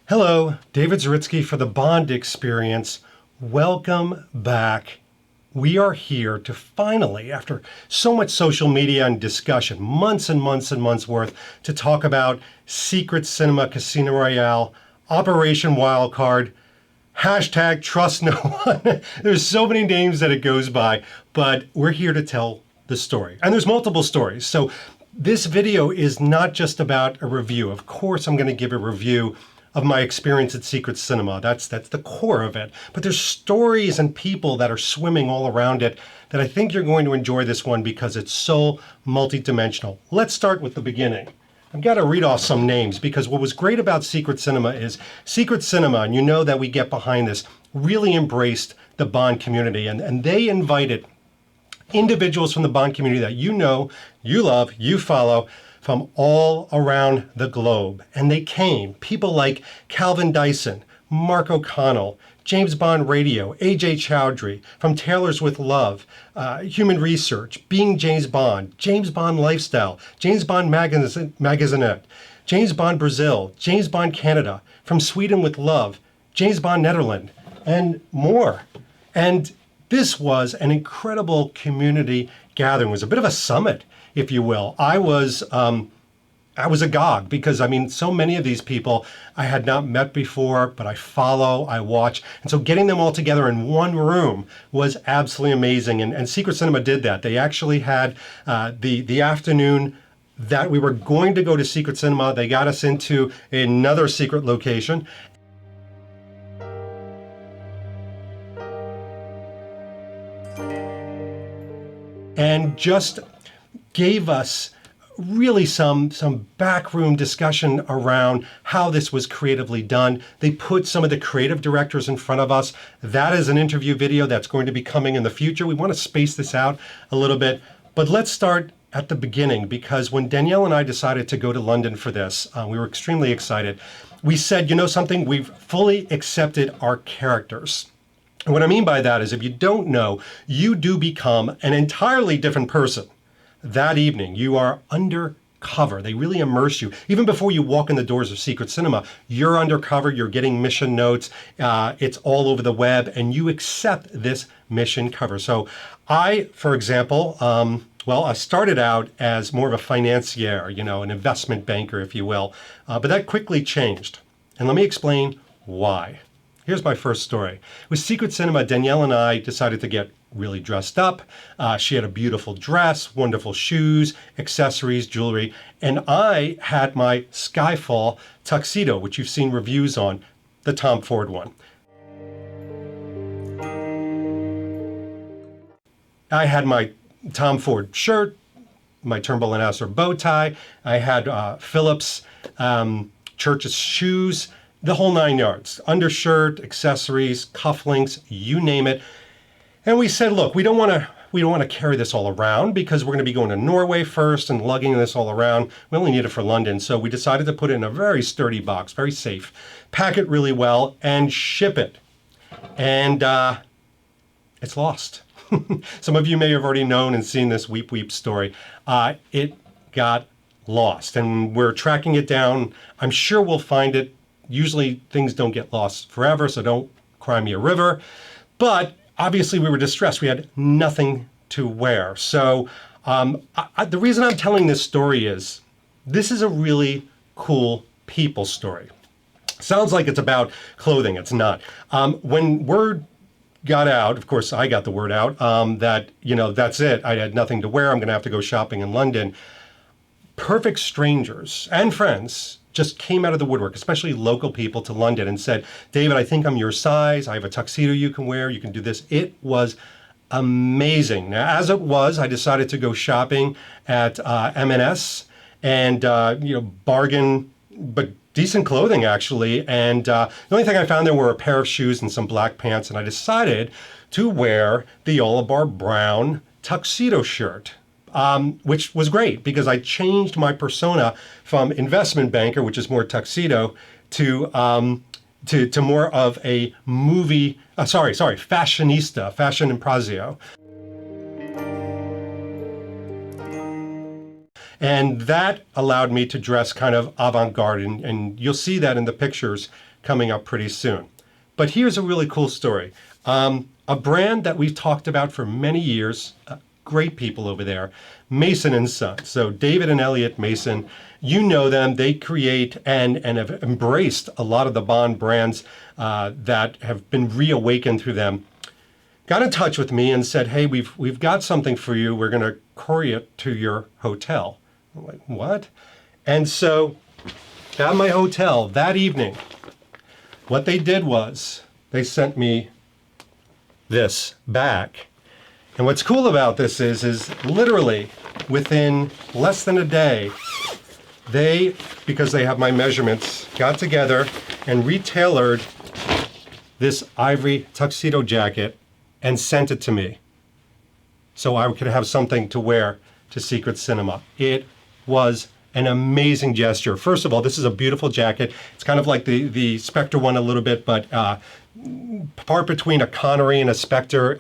Hello, David Zaritsky for the Bond Experience. Welcome back. We are here to finally, after so much social media and discussion, months and months and months worth, to talk about Secret Cinema Casino Royale, Operation Wildcard, hashtag trust no one. There's so many names that it goes by, but we're here to tell the story. And there's multiple stories. So this video is not just about a review. Of course, I'm going to give a review of my experience at Secret Cinema. That's the core of it. But there's stories and people that are swimming all around it that I think you're going to enjoy this one because it's so multidimensional. Let's start with the beginning. I've got to read off some names because what was great about Secret Cinema is Secret Cinema, and you know that we get behind this, really embraced the Bond community, and they invited individuals from the Bond community that you know, you love, you follow, from all around the globe. And they came, people like Calvin Dyson, Mark O'Connell, James Bond Radio, AJ Chowdhury, from Tailors with Love, Human Research, Being James Bond Lifestyle, James Bond Magazine, James Bond Brazil, James Bond Canada, from Sweden with Love, James Bond Netherlands, and more. And this was an incredible community gathering. It was a bit of a summit, if you will. I was agog because, so many of these people I had not met before, but I follow, I watch. And so getting them all together in one room was absolutely amazing. And Secret Cinema did that. They actually had the afternoon that we were going to go to Secret Cinema. They got us into another secret location. And just gave us really some backroom discussion around how this was creatively done. They put some of the creative directors in front of us. That is an interview video that's going to be coming in the future. We want to space this out a little bit, but let's start at the beginning because when Danielle and I decided to go to London for this, we were extremely excited. We said, you know something, we've fully accepted our characters. And what I mean by that is if you don't know, you do become an entirely different person. That evening, you are undercover. They really immerse you. Even before you walk in the doors of Secret Cinema, you're undercover, you're getting mission notes, it's all over the web, and you accept this mission cover. So I, for example, I started out as more of a financier, an investment banker, if you will, but that quickly changed. And let me explain why. Here's my first story. With Secret Cinema, Danielle and I decided to get really dressed up. She had a beautiful dress, wonderful shoes, accessories, jewelry, and I had my Skyfall tuxedo, which you've seen reviews on, the Tom Ford one. I had my Tom Ford shirt, my Turnbull and Astor bow tie. I had Phillips Church's shoes, the whole 9 yards, undershirt, accessories, cufflinks, you name it. And we said, look, we don't want to carry this all around because we're going to be going to Norway first and lugging this all around. We only need it for London. So we decided to put it in a very sturdy box, very safe, pack it really well and ship it. And it's lost. Some of you may have already known and seen this weep weep story. It got lost and we're tracking it down. I'm sure we'll find it. Usually things don't get lost forever, so don't cry me a river. But obviously we were distressed. We had nothing to wear. So the reason I'm telling this story is this is a really cool people story. Sounds like it's about clothing. It's not. When word got out, of course I got the word out, that, that's it. I had nothing to wear. I'm going to have to go shopping in London. Perfect strangers and friends just came out of the woodwork, especially local people to London and said, David, I think I'm your size. I have a tuxedo you can wear. You can do this. It was amazing. Now, as it was, I decided to go shopping at M&S and, bargain, but decent clothing actually. And the only thing I found there were a pair of shoes and some black pants. And I decided to wear the Oliver Brown tuxedo shirt. Which was great because I changed my persona from investment banker, which is more tuxedo, to more of a fashionista, fashion impresario. And that allowed me to dress kind of avant-garde. And you'll see that in the pictures coming up pretty soon. But here's a really cool story. A brand that we've talked about for many years, great people over there, Mason and Sons. So David and Elliot Mason, you know them. They create and have embraced a lot of the Bond brands that have been reawakened through them. Got in touch with me and said, hey, we've got something for you. We're going to courier it to your hotel. I'm like, what? And so at my hotel that evening, what they did was they sent me this back. And what's cool about this is literally within less than a day, they, because they have my measurements, got together and retailored this ivory tuxedo jacket and sent it to me so I could have something to wear to Secret Cinema. It was an amazing gesture. First of all, this is a beautiful jacket. It's kind of like the Spectre one a little bit, but part between a Connery and a Spectre.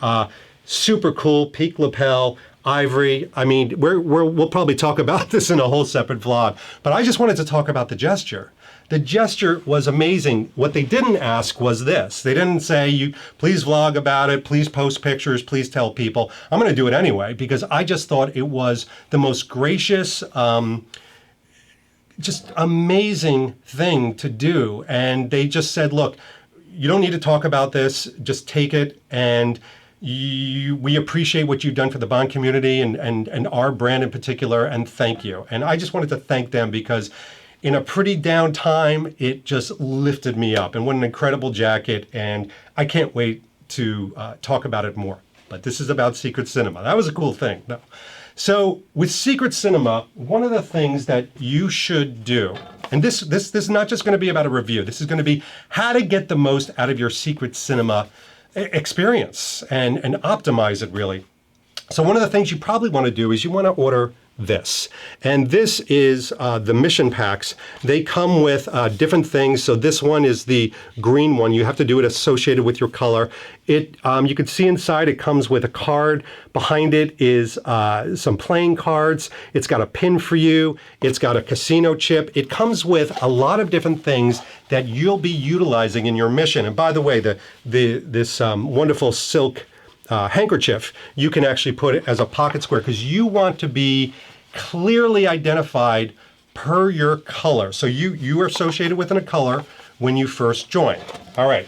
Super cool, peak lapel, ivory. I mean, we'll probably talk about this in a whole separate vlog, but I just wanted to talk about the gesture. The gesture was amazing. What they didn't ask was this. They didn't say, "You please vlog about it, please post pictures, please tell people." I'm going to do it anyway because I just thought it was the most gracious, just amazing thing to do. And they just said, look, you don't need to talk about this, just take it, and we appreciate what you've done for the Bond community and our brand in particular, and thank you. And I just wanted to thank them because in a pretty down time, it just lifted me up. And what an incredible jacket, and I can't wait to talk about it more. But this is about Secret Cinema. That was a cool thing. No. So with Secret Cinema, one of the things that you should do, and this is not just going to be about a review, this is going to be how to get the most out of your Secret Cinema experience and optimize it really. So one of the things you probably want to do is you want to order this. And this is the mission packs. They come with different things. So this one is the green one. You have to do it associated with your color. It you can see inside it comes with a card. Behind it is some playing cards. It's got a pin for you. It's got a casino chip. It comes with a lot of different things that you'll be utilizing in your mission. And by the way, this wonderful silk handkerchief, you can actually put it as a pocket square because you want to be clearly identified per your color. So you are associated with a color when you first join. All right,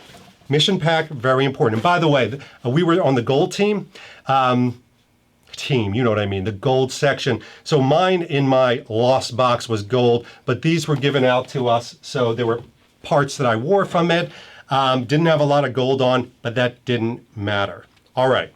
mission pack, very important. And by the way, we were on the gold team. You know what I mean, the gold section. So mine in my lost box was gold, but these were given out to us. So there were parts that I wore from it. Didn't have a lot of gold on, but that didn't matter. All right,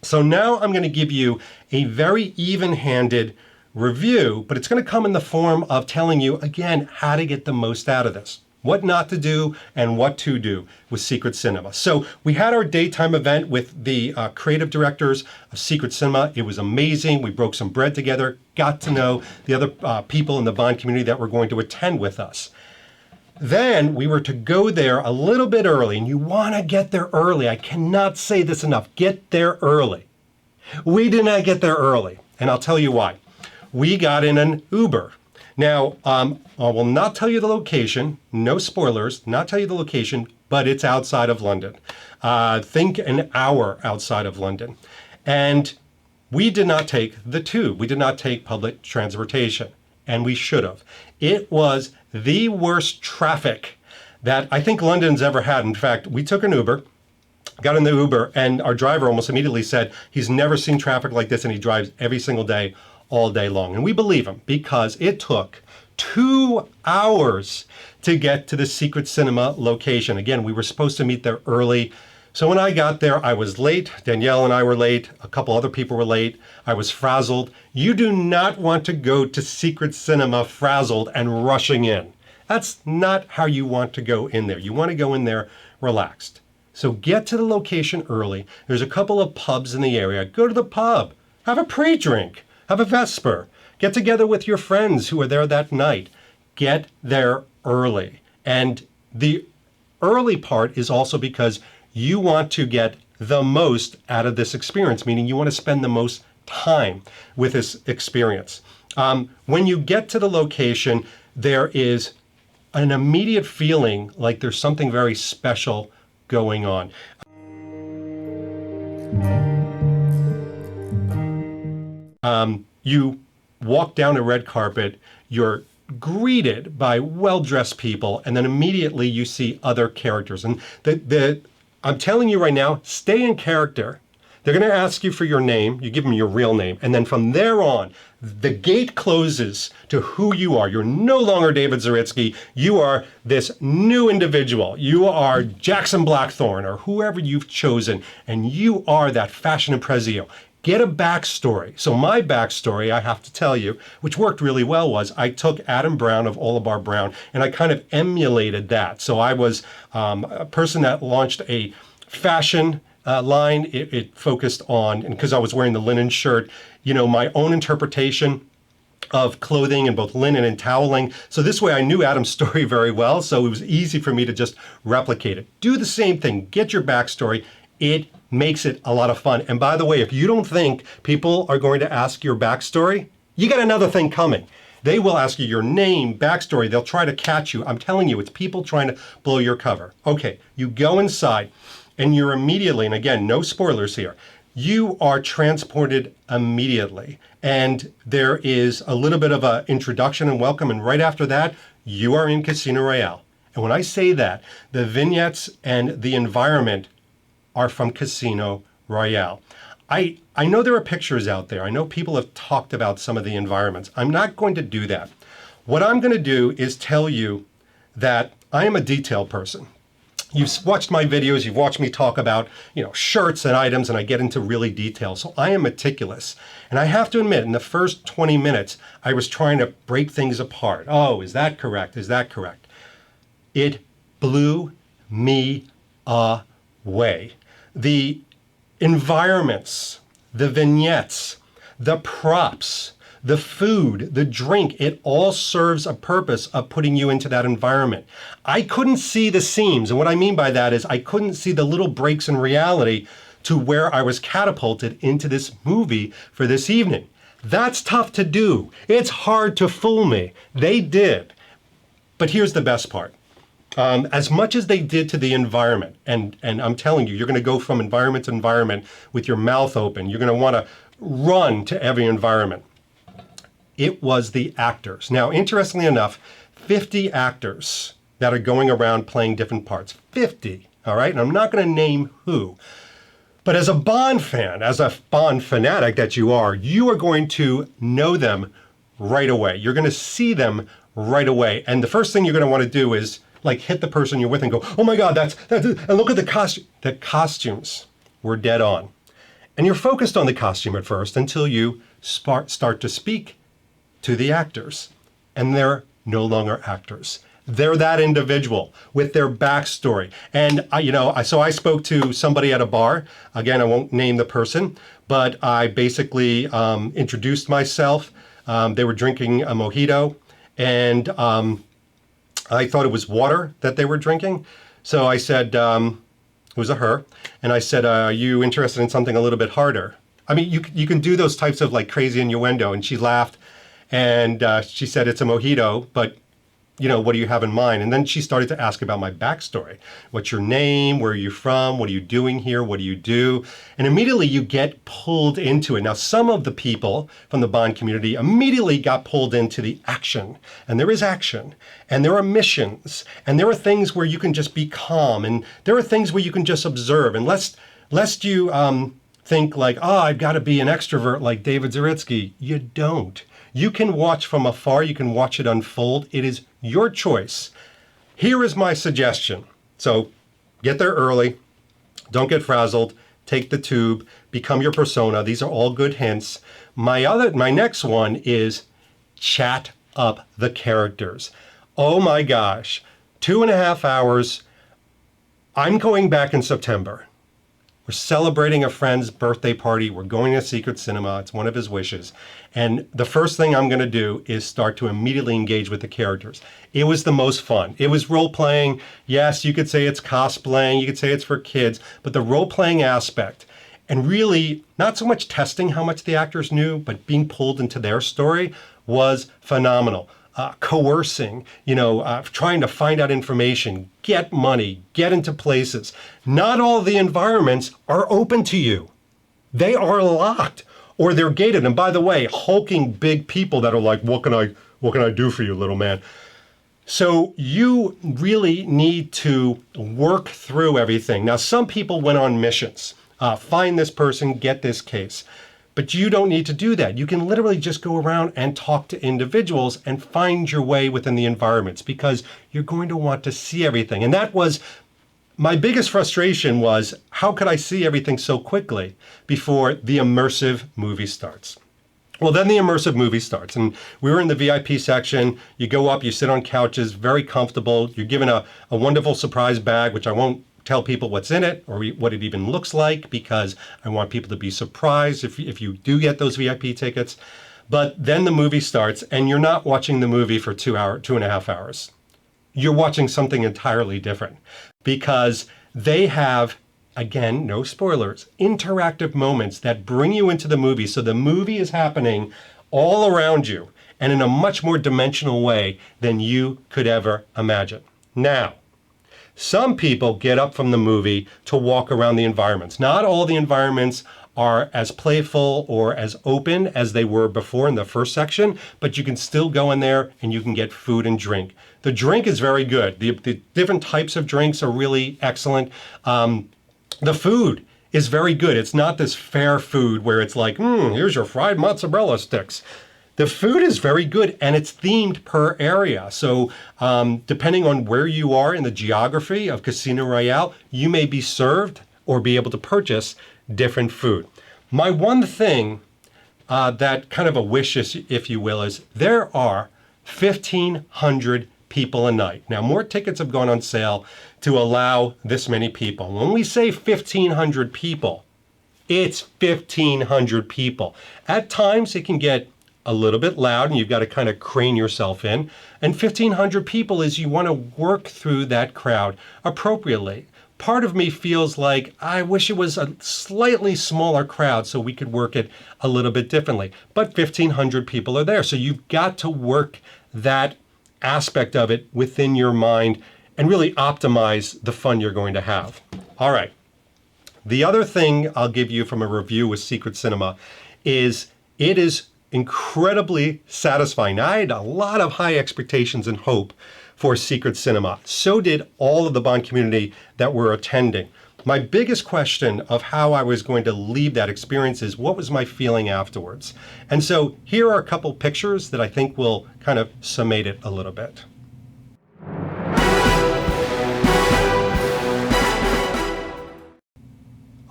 so now I'm going to give you a very even-handed review, but it's going to come in the form of telling you, again, how to get the most out of this, what not to do and what to do with Secret Cinema. So we had our daytime event with the creative directors of Secret Cinema. It was amazing. We broke some bread together, got to know the other people in the Bond community that were going to attend with us. Then we were to go there a little bit early, and you want to get there early. I cannot say this enough. Get there early. We did not get there early, and I'll tell you why. We got in an Uber. Now, I will not tell you the location, no spoilers, not tell you the location, but it's outside of London. Think an hour outside of London. And we did not take the tube. We did not take public transportation, and we should have. It was the worst traffic that I think London's ever had. In fact, we took an Uber, got in the Uber, and our driver almost immediately said he's never seen traffic like this, and he drives every single day, all day long. And we believe him because it took 2 hours to get to the Secret Cinema location. Again, we were supposed to meet there early. So when I got there, I was late. Danielle and I were late. A couple other people were late. I was frazzled. You do not want to go to Secret Cinema frazzled and rushing in. That's not how you want to go in there. You want to go in there relaxed. So get to the location early. There's a couple of pubs in the area. Go to the pub. Have a pre-drink. Have a Vesper. Get together with your friends who are there that night. Get there early. And the early part is also because you want to get the most out of this experience, meaning you want to spend the most time with this experience. When you get to the location, there is an immediate feeling like there's something very special going on. You walk down a red carpet, you're greeted by well-dressed people, and then immediately you see other characters. And I'm telling you right now, stay in character. They're going to ask you for your name. You give them your real name. And then from there on, the gate closes to who you are. You're no longer David Zaritsky. You are this new individual. You are Jackson Blackthorne or whoever you've chosen. And you are that fashion impresario. Get a backstory. So my backstory, I have to tell you, which worked really well, was I took Adam Brown of Olabar Brown and I kind of emulated that. So I was a person that launched a fashion line. It focused on, and because I was wearing the linen shirt, my own interpretation of clothing in both linen and toweling. So this way I knew Adam's story very well, so it was easy for me to just replicate it. Do the same thing. Get your backstory. It makes it a lot of fun. And by the way, if you don't think people are going to ask your backstory, you got another thing coming. They will ask you your name, backstory. They'll try to catch you. I'm telling you, it's people trying to blow your cover. Okay, you go inside and you're immediately, and again, no spoilers here, you are transported immediately. And there is a little bit of an introduction and welcome. And right after that, you are in Casino Royale. And when I say that, the vignettes and the environment are from Casino Royale. I know there are pictures out there. I know people have talked about some of the environments. I'm not going to do that. What I'm going to do is tell you that I am a detail person. You've watched my videos, you've watched me talk about, shirts and items, and I get into really detail. So I am meticulous. And I have to admit, in the first 20 minutes, I was trying to break things apart. Oh, is that correct? Is that correct? It blew me away. The environments, the vignettes, the props, the food, the drink, it all serves a purpose of putting you into that environment. I couldn't see the seams. And what I mean by that is I couldn't see the little breaks in reality to where I was catapulted into this movie for this evening. That's tough to do. It's hard to fool me. They did. But here's the best part. As much as they did to the environment, and I'm telling you, you're going to go from environment to environment with your mouth open. You're going to want to run to every environment. It was the actors. Now, interestingly enough, 50 actors that are going around playing different parts. 50, all right? And I'm not going to name who. But as a Bond fan, as a Bond fanatic that you are going to know them right away. You're going to see them right away. And the first thing you're going to want to do is hit the person you're with and go, oh my God, that's and look at the costume. The costumes were dead on. And you're focused on the costume at first until you start to speak to the actors. And they're no longer actors. They're that individual with their backstory. And so I spoke to somebody at a bar. Again, I won't name the person, but I basically introduced myself. They were drinking a mojito, and I thought it was water that they were drinking. So I said, it was a her, and I said, are you interested in something a little bit harder? I mean, you can do those types of crazy innuendo. And she laughed, and she said, it's a mojito, but what do you have in mind? And then she started to ask about my backstory. What's your name? Where are you from? What are you doing here? What do you do? And immediately you get pulled into it. Now, some of the people from the Bond community immediately got pulled into the action. And there is action. And there are missions. And there are things where you can just be calm. And there are things where you can just observe. And lest you think I've got to be an extrovert like David Zaritsky. You don't. You can watch from afar. You can watch it unfold. It is your choice. Here is my suggestion. So get there early. Don't get frazzled. Take the tube. Become your persona. These are all good hints. My next one is chat up the characters. Oh my gosh. 2.5 hours. I'm going back in September. We're celebrating a friend's birthday party. We're going to Secret Cinema. It's one of his wishes. And the first thing I'm going to do is start to immediately engage with the characters. It was the most fun. It was role-playing. Yes, you could say it's cosplaying. You could say it's for kids. But the role-playing aspect, and really not so much testing how much the actors knew, but being pulled into their story was phenomenal. coercing, trying to find out information, get money, get into places. Not all the environments are open to you. They are locked or they're gated. And by the way, hulking big people that are like, what can I do for you, little man? So you really need to work through everything. Now, some people went on missions. Find this person, get this case. But you don't need to do that. You can literally just go around and talk to individuals and find your way within the environments because you're going to want to see everything. And that was my biggest frustration was, how could I see everything so quickly before the immersive movie starts? Well, then the immersive movie starts, and we were in the VIP section. You go up, you sit on couches, very comfortable. You're given a wonderful surprise bag, which I won't tell people what's in it or what it even looks like because I want people to be surprised if you do get those VIP tickets. But then the movie starts, and you're not watching the movie for 2.5 hours. You're watching something entirely different because they have, again, no spoilers, interactive moments that bring you into the movie. So the movie is happening all around you and in a much more dimensional way than you could ever imagine. Now, some people get up from the movie to walk around the environments. Not all the environments are as playful or as open as they were before in the first section, but you can still go in there and you can get food and drink. The drink is very good. The different types of drinks are really excellent. The food is very good. It's not this fair food where it's like, here's your fried mozzarella sticks. The food is very good and it's themed per area. So depending on where you are in the geography of Casino Royale, you may be served or be able to purchase different food. My one thing that kind of a wish, if you will, is there are 1,500 people a night. Now, more tickets have gone on sale to allow this many people. When we say 1,500 people, it's 1,500 people. At times, it can get a little bit loud and you've got to kind of crane yourself in. And 1,500 people is you want to work through that crowd appropriately. Part of me feels like I wish it was a slightly smaller crowd so we could work it a little bit differently. But 1,500 people are there. So you've got to work that aspect of it within your mind and really optimize the fun you're going to have. All right. The other thing I'll give you from a review with Secret Cinema is it is incredibly satisfying. Now, I had a lot of high expectations and hope for Secret Cinema. So did all of the Bond community that were attending. My biggest question of how I was going to leave that experience is what was my feeling afterwards? And so here are a couple pictures that I think will kind of summate it a little bit.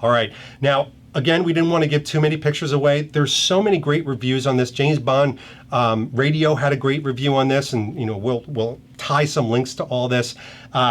All right. Now, again, we didn't want to give too many pictures away. There's so many great reviews on this. James Bond Radio had a great review on this, and we'll tie some links to all this.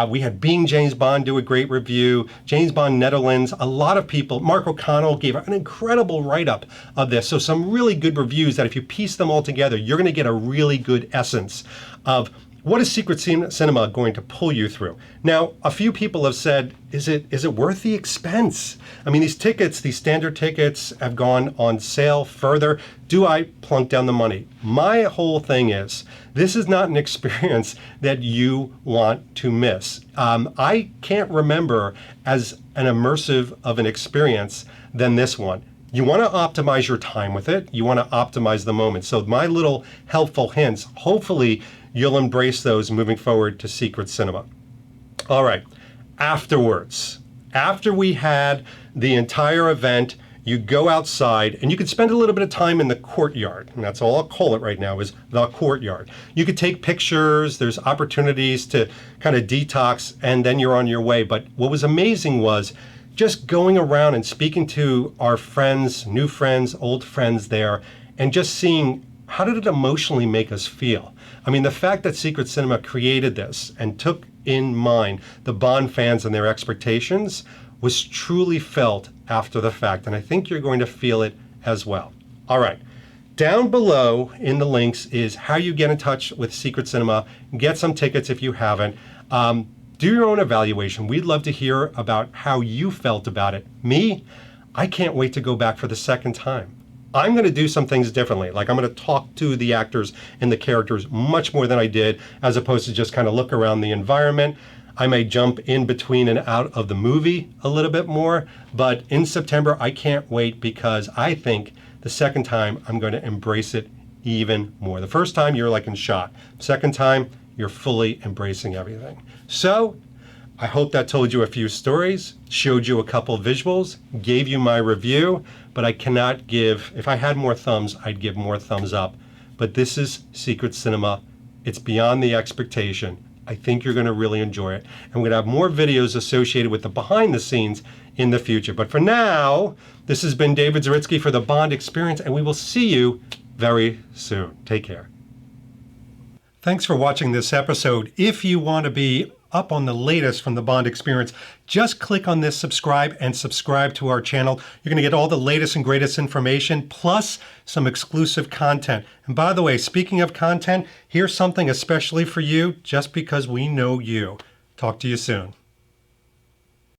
We had Being James Bond do a great review. James Bond Netherlands, a lot of people. Mark O'Connell gave an incredible write-up of this. So some really good reviews that if you piece them all together, you're going to get a really good essence of what is Secret Cinema going to pull you through? Now, a few people have said, is it worth the expense? I mean, these tickets, these standard tickets have gone on sale further. Do I plunk down the money? My whole thing is, this is not an experience that you want to miss. I can't remember as an immersive of an experience than this one. You want to optimize your time with it. You want to optimize the moment. So my little helpful hints, hopefully you'll embrace those moving forward to Secret Cinema. All right, afterwards, after we had the entire event, you go outside and you could spend a little bit of time in the courtyard. And that's all I'll call it right now is the courtyard. You could take pictures, there's opportunities to kind of detox, and then you're on your way. But what was amazing was just going around and speaking to our friends, new friends, old friends there, and just seeing how did it emotionally make us feel? I mean, the fact that Secret Cinema created this and took in mind the Bond fans and their expectations was truly felt after the fact. And I think you're going to feel it as well. All right. Down below in the links is how you get in touch with Secret Cinema. Get some tickets if you haven't. Do your own evaluation. We'd love to hear about how you felt about it. Me, I can't wait to go back for the second time. I'm going to do some things differently. Like I'm going to talk to the actors and the characters much more than I did, as opposed to just kind of look around the environment. I may jump in between and out of the movie a little bit more, but in September, I can't wait because I think the second time I'm going to embrace it even more. The first time you're like in shock. Second time, you're fully embracing everything. So I hope that told you a few stories, showed you a couple visuals, gave you my review, but I cannot give, if I had more thumbs, I'd give more thumbs up. But this is Secret Cinema. It's beyond the expectation. I think you're going to really enjoy it. And we're going to have more videos associated with the behind the scenes in the future. But for now, this has been David Zaritsky for the Bond Experience, and we will see you very soon. Take care. Thanks for watching this episode. If you want to be up on the latest from the Bond Experience, just click on this subscribe and subscribe to our channel. You're going to get all the latest and greatest information, plus some exclusive content. And by the way, speaking of content, here's something especially for you, just because we know you. Talk to you soon.